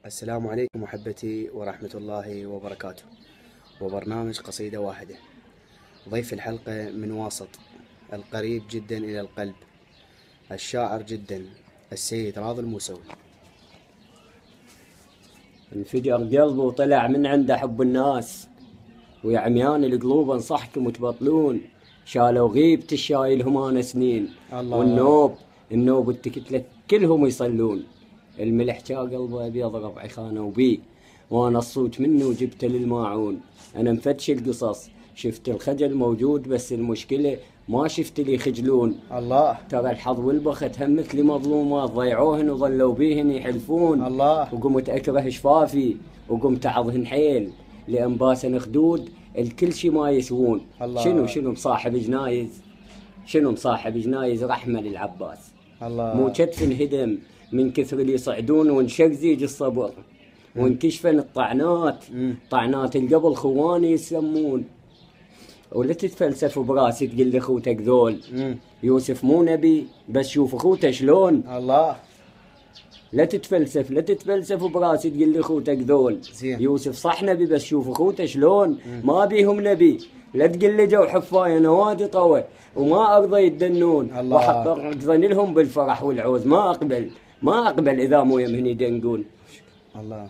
السلام عليكم أحبتي ورحمة الله وبركاته، وبرنامج قصيدة واحدة. ضيف الحلقة من واسط القريب جدا إلى القلب، الشاعر جدا السيد راضي الموسوي. انفجر قلبه وطلع من عنده حب الناس، ويا عميان القلوب انصحكم وتبطلون، شالوا غيبة الشايلهم انا سنين. الله. النوب التكتلة كلهم يصلون. الملح جا قلبه ابيض ربعي خانوا بيه، وانا الصوت منه جبته للماعون. انا مفتش القصص، شفت الخجل موجود، بس المشكلة ما شفت لي خجلون. الله. ترى الحظ والبخت هم مثلي مظلومات، ضيعوهن وظلوا بيهن يحلفون. الله. وقمت اكره شفافي وقمت اعظهن حيل، لانباسن خدود الكل شي ما يسوون. الله. شنو مصاحب جنايز، شنو مصاحب جنايز رحمة للعباس. الله. مو كتف انهدم من كثر اللي يصعدون، وانشق زيج الصبر وانكشفن الطعنات. طعنات القبل خواني يسمون. ولا تتفلسف براسي تقول لي اخوتك ذول. يوسف مو نبي، بس شوف اخوته شلون. الله. لا تتفلسف براسي تقول لي اخوتك ذول. يوسف صح نبي، بس شوف اخوته شلون. ما بيهم نبي، لا تقول لي جو حفايه نوادي طوى وما ارضى يدنون. واقضن لهم بالفرح والعوز، ما اقبل اذا مو يمهني يدنقون. الله.